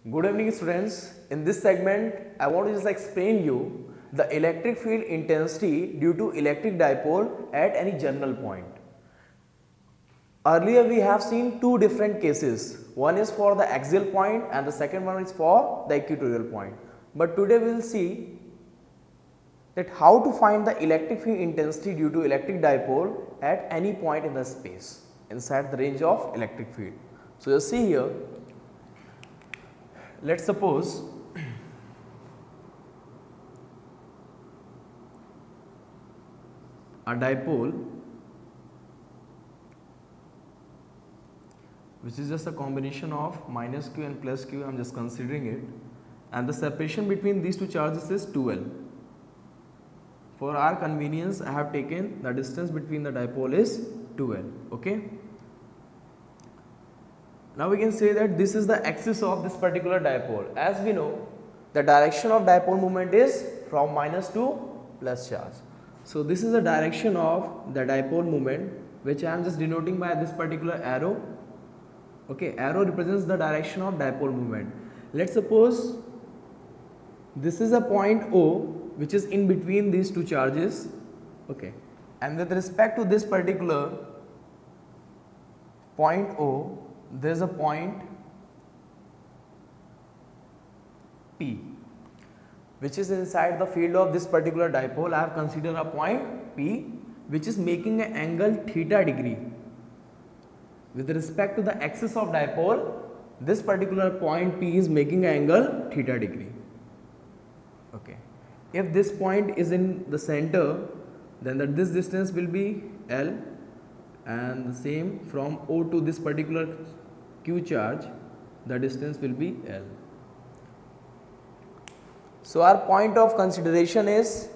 Good evening students. In this segment, I want to just explain you the electric field intensity due to electric dipole at any general point. Earlier we have seen two different cases. One is for the axial point and the second one is for the equatorial point. But today we will see that how to find the electric field intensity due to electric dipole at any point in the space inside the range of electric field. So you see here, let's suppose a dipole which is just a combination of minus q and plus q, I am just considering it, and the separation between these two charges is 2L. For our convenience, I have taken the distance between the dipole is 2L. Okay. Now we can say that this is the axis of this particular dipole. As we know, the direction of dipole moment is from minus to plus charge. So this is the direction of the dipole moment, which I am just denoting by this particular arrow. Okay, arrow represents the direction of dipole moment. Let's suppose this is a point O, which is in between these two charges. Okay, and with respect to this particular point O, there is a point P which is inside the field of this particular dipole. I have considered a point P which is making an angle theta degree with respect to the axis of dipole. This particular point P is making an angle theta degree. Okay, if this point is in the center, then this distance will be L, and the same from O to this particular Q charge, the distance will be L. So our point of consideration is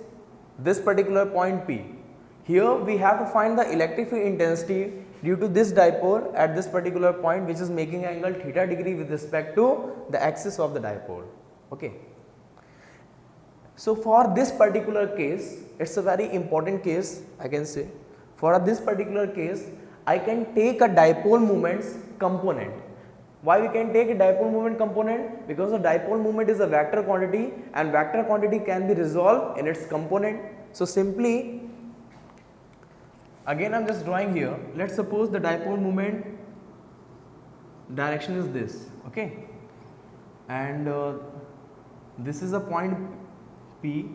this particular point P. Here we have to find the electric field intensity due to this dipole at this particular point, which is making angle theta degree with respect to the axis of the dipole. Okay. So for this particular case, it's a very important case, I can say. For this particular case, I can take a dipole moments component. Why we can take a dipole moment component? Because the dipole moment is a vector quantity and vector quantity can be resolved in its component. So simply, again I am just drawing here, let's suppose the dipole moment direction is this, okay, and this is a point P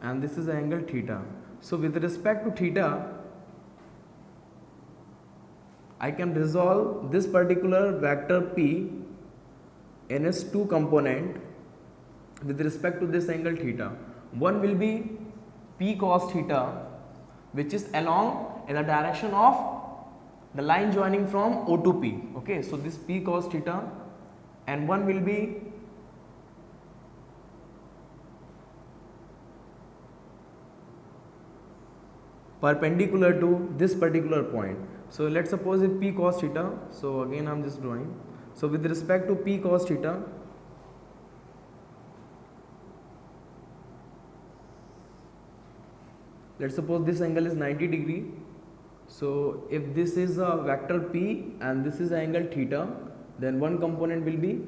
and this is the angle theta. So with respect to theta, I can resolve this particular vector P in its two component with respect to this angle theta. One will be P cos theta, which is along in the direction of the line joining from O to P. Okay, so this P cos theta, and one will be perpendicular to this particular point. So let's suppose if P cos theta, so again I am just drawing. So with respect to P cos theta, let's suppose this angle is 90 degree. So if this is a vector P and this is the angle theta, then one component will be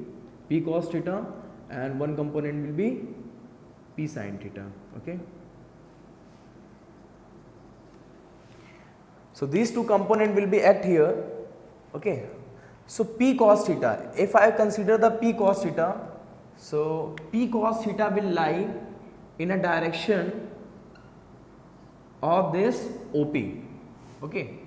P cos theta and one component will be P sin theta. Okay. So these two components will be at here. Okay. So P cos theta, if I consider the P cos theta, so P cos theta will lie in a direction of this OP. Okay.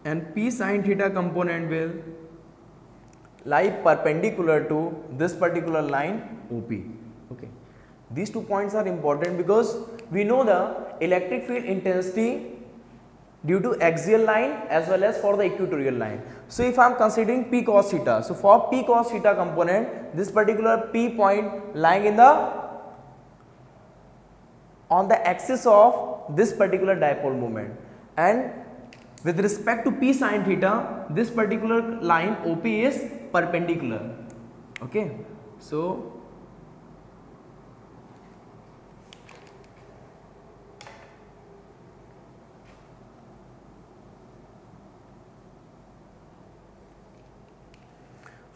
And P sin theta component will lie perpendicular to this particular line OP. Okay. These 2 points are important because we know the electric field intensity due to axial line as well as for the equatorial line. So if I am considering P cos theta, so for P cos theta component, this particular P point lying in the on the axis of this particular dipole moment, and with respect to P sin theta, this particular line OP is perpendicular. Okay, so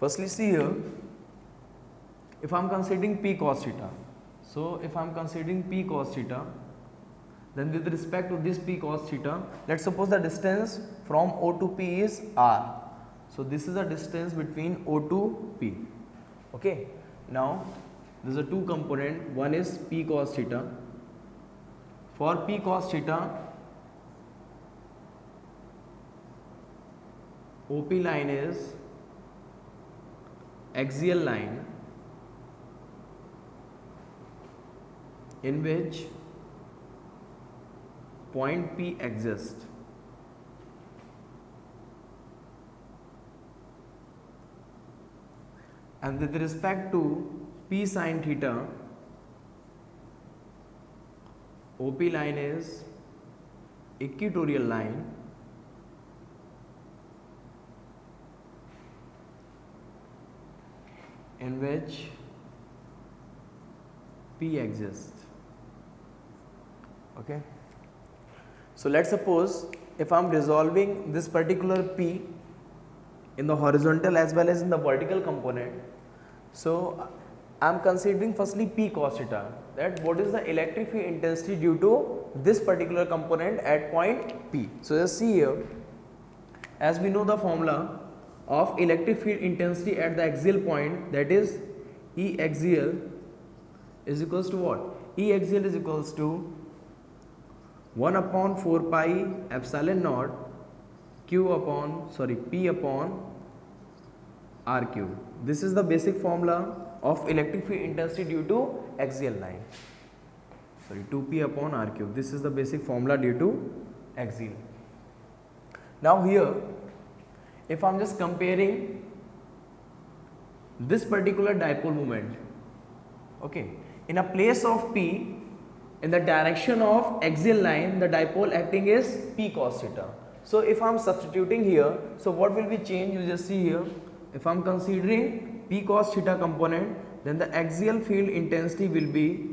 Firstly, see here, if I am considering P cos theta, so if I am considering P cos theta, then with respect to this P cos theta, let's suppose the distance from O to P is R. So this is the distance between O to P. Okay. Now there is a two component, one is P cos theta. For P cos theta, OP line is axial line in which point P exists. And with respect to P sin theta, OP line is equatorial line in which P exists. Okay. So let's suppose if I am resolving this particular P in the horizontal as well as in the vertical component, so I am considering firstly P cos theta, that what is the electric field intensity due to this particular component at point P. So just see here, as we know the formula of electric field intensity at the axial point, that is E axial is equals to what? E axial is equals to 1 upon 4 pi epsilon naught P upon R cube. This is the basic formula of electric field intensity due to axial line. 2p upon R cube. This is the basic formula due to axial. Now here, if I am just comparing this particular dipole moment, okay, in a place of P, in the direction of axial line, the dipole acting is P cos theta. So if I am substituting here, so what will be changed? You just see here, if I am considering P cos theta component, then the axial field intensity will be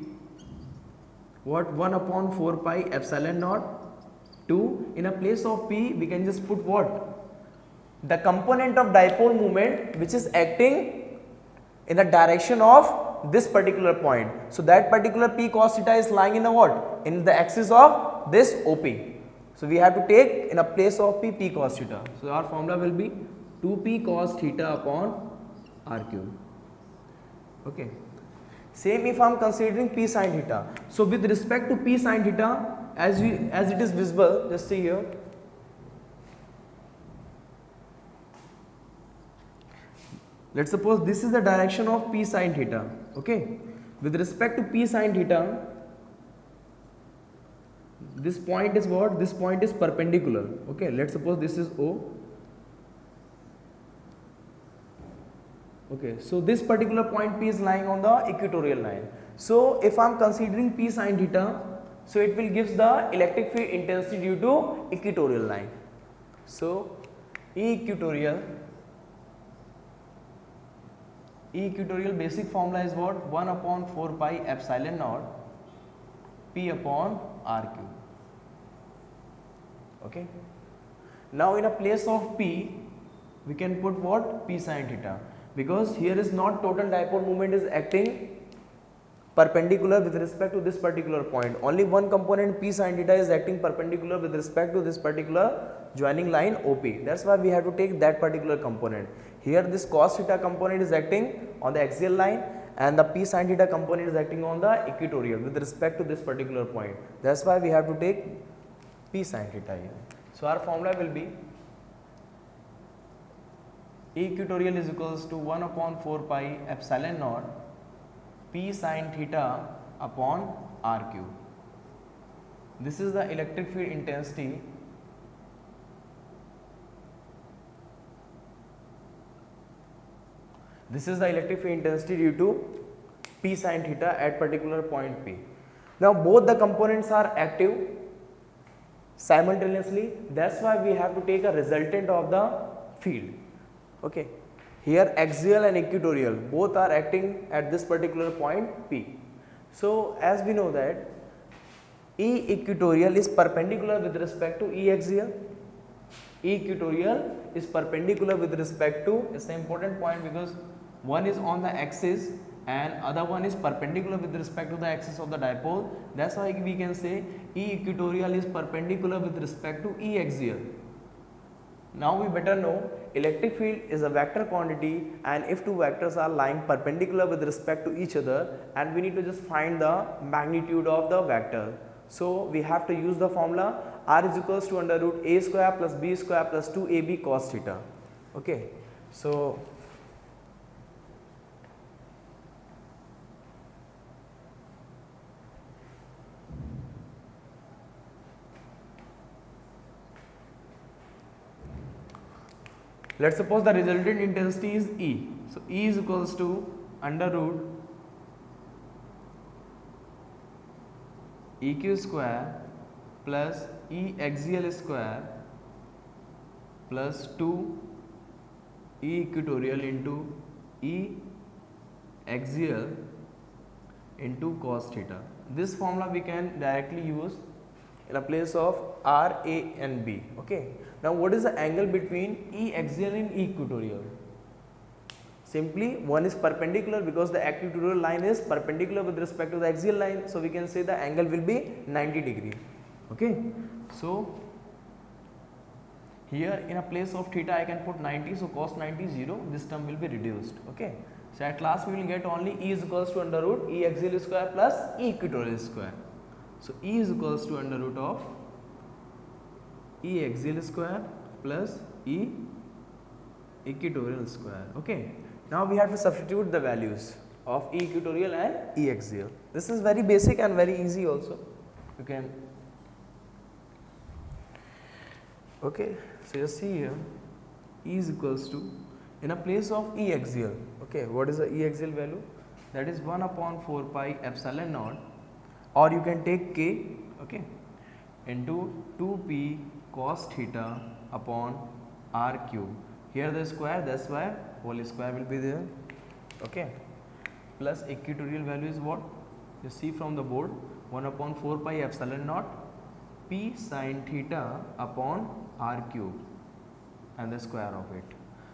what? 1 upon 4 pi epsilon naught 2. In a place of P, we can just put what? The component of dipole moment which is acting in the direction of this particular point. So that particular P cos theta is lying in the what? In the axis of this OP. So we have to take in a place of P, P cos theta. So our formula will be 2P cos theta upon R cube. Okay. Same if I am considering P sin theta. So with respect to P sin theta, as it is visible, just see here. Let's suppose this is the direction of P sin theta. Okay. With respect to P sin theta, this point is what? This point is perpendicular. Okay. Let's suppose this is O. Okay. So this particular point P is lying on the equatorial line. So if I am considering P sin theta, so it will gives the electric field intensity due to equatorial line. So E equatorial basic formula is what? 1 upon 4 pi epsilon naught P upon R cube. Okay. Now in a place of P, we can put what? P sin theta, because here is not total dipole moment is acting perpendicular with respect to this particular point. Only one component P sin theta is acting perpendicular with respect to this particular joining line OP. That's why we have to take that particular component. Here this cos theta component is acting on the axial line and the P sin theta component is acting on the equatorial with respect to this particular point. That's why we have to take P sin theta here. So our formula will be equatorial is equals to 1 upon 4 pi epsilon naught P sin theta upon R cube. This is the electric field intensity due to P sin theta at particular point P. Now both the components are active simultaneously. That's why we have to take a resultant of the field. Okay. Here axial and equatorial both are acting at this particular point P. So as we know that E equatorial is perpendicular with respect to E axial. E equatorial is perpendicular with respect to, it's an important point because one is on the axis and other one is perpendicular with respect to the axis of the dipole. That's why we can say E equatorial is perpendicular with respect to E axial. Now we better know electric field is a vector quantity, and if two vectors are lying perpendicular with respect to each other, and we need to just find the magnitude of the vector. So we have to use the formula R is equals to under root A square plus B square plus 2AB cos theta. Okay. So let's suppose the resultant intensity is E. So E is equals to under root EQ square plus E axial square plus 2 E equatorial into E axial into cos theta. This formula we can directly use in a place of R, A and B. Okay. Now what is the angle between E axial and E equatorial? Simply one is perpendicular because the equatorial line is perpendicular with respect to the axial line. So we can say the angle will be 90 degree. Okay. So here in a place of theta I can put 90, so cos 90 0, this term will be reduced. Okay. So at last we will get only E is equals to under root E axial square plus E equatorial square. So E is equals to under root of E axial square plus E equatorial square. Okay. Now we have to substitute the values of E equatorial and E axial. This is very basic and very easy also. You can. Okay. So you see here E is equals to, in a place of E axial. Okay. What is the E axial value? That is 1 upon 4 pi epsilon naught, or you can take K. Okay. Into 2p cos theta upon r cube. Here the square, that's why whole square will be there. Okay. Plus equatorial value is what? You see from the board, 1 upon 4 pi epsilon naught p sin theta upon r cube and the square of it.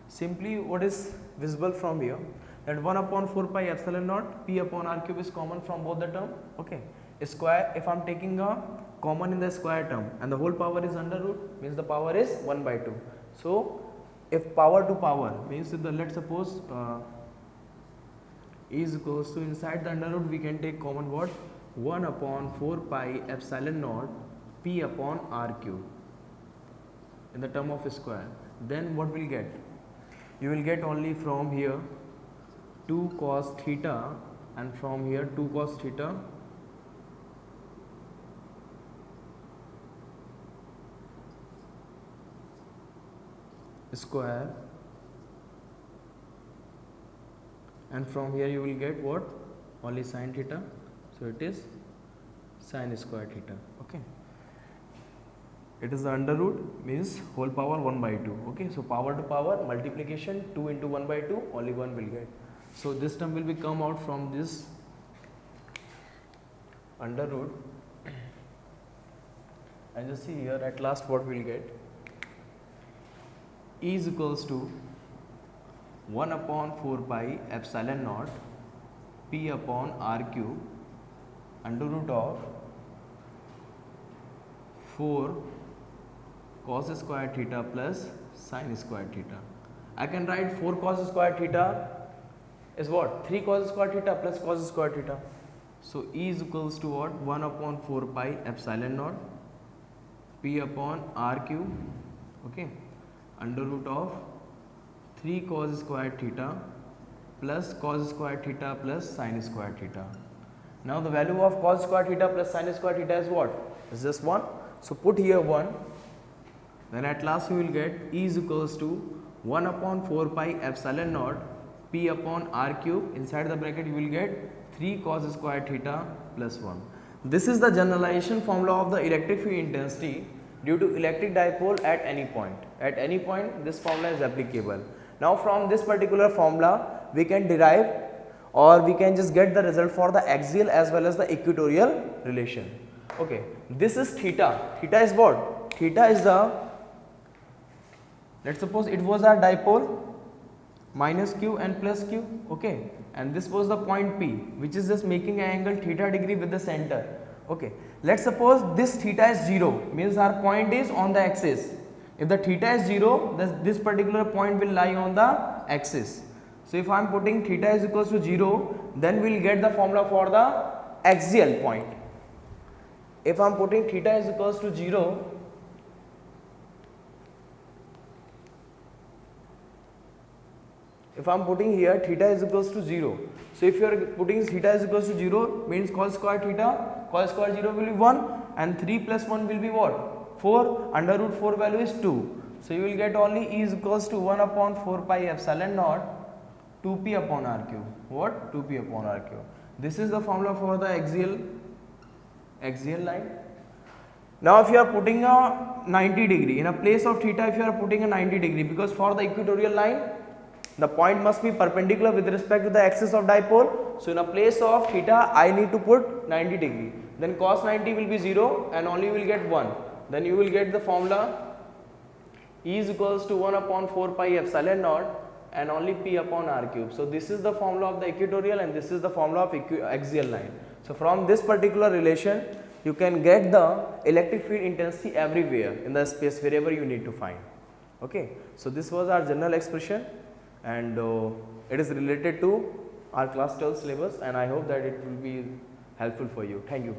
Simply what is visible from here, that 1 upon 4 pi epsilon naught p upon r cube is common from both the term. Okay. Square, if I am taking a common in the square term and the whole power is under root, means the power is 1 by 2. So if power to power means the, let's suppose is equals to, inside the under root we can take common what? 1 upon 4 pi epsilon naught p upon r cube in the term of square. Then what will get? You will get only from here 2 cos theta, and from here 2 cos theta square, and from here you will get what? Only sin theta. So it is sin square theta. Okay. It is the under root, means whole power 1 by 2. Okay. So power to power multiplication, 2 into 1 by 2, only 1 will get. So this term will be come out from this under root, and you see here at last what we will get? E is equals to 1 upon 4 pi epsilon naught p upon r cube under root of 4 cos square theta plus sin square theta. I can write 4 cos square theta is what? 3 cos square theta plus cos square theta. So E is equals to what? 1 upon 4 pi epsilon naught p upon r cube. Okay. Under root of 3 cos square theta plus cos square theta plus sin square theta. Now the value of cos square theta plus sin square theta is what? Is just 1. So put here 1. Then at last you will get E is equals to 1 upon 4 pi epsilon naught p upon r cube. Inside the bracket you will get 3 cos square theta plus 1. This is the generalization formula of the electric field intensity due to electric dipole at any point. At any point this formula is applicable. Now from this particular formula we can derive, or we can just get the result for the axial as well as the equatorial relation. Okay. This is theta. Theta is what? Theta is the let's suppose it was our dipole minus q and plus q, okay, and this was the point P which is just making an angle theta degree with the center, okay. Let's suppose this theta is 0, means our point is on the axis. If the theta is 0, this particular point will lie on the axis. So if I am putting theta is equals to 0, then we will get the formula for the axial point. If I am putting theta is equals to 0, if I am putting here theta is equals to 0, so if you are putting theta is equals to 0, means cos square theta, cos square 0 will be 1 and 3 plus 1 will be what? 4, under root 4 value is 2. So you will get only E is equals to 1 upon 4 pi epsilon naught 2p upon r cube. What? 2p upon r cube. This is the formula for the axial line. Now if you are putting a 90 degree, in a place of theta if you are putting a 90 degree, because for the equatorial line, the point must be perpendicular with respect to the axis of dipole. So in a place of theta, I need to put 90 degree. Then cos 90 will be 0 and only will get 1. Then you will get the formula E is equals to 1 upon 4 pi epsilon naught and only p upon r cube. So this is the formula of the equatorial and this is the formula of axial line. So from this particular relation, you can get the electric field intensity everywhere in the space wherever you need to find. Okay. So this was our general expression, and it is related to our class 12 syllabus, and I hope that it will be helpful for you. Thank you.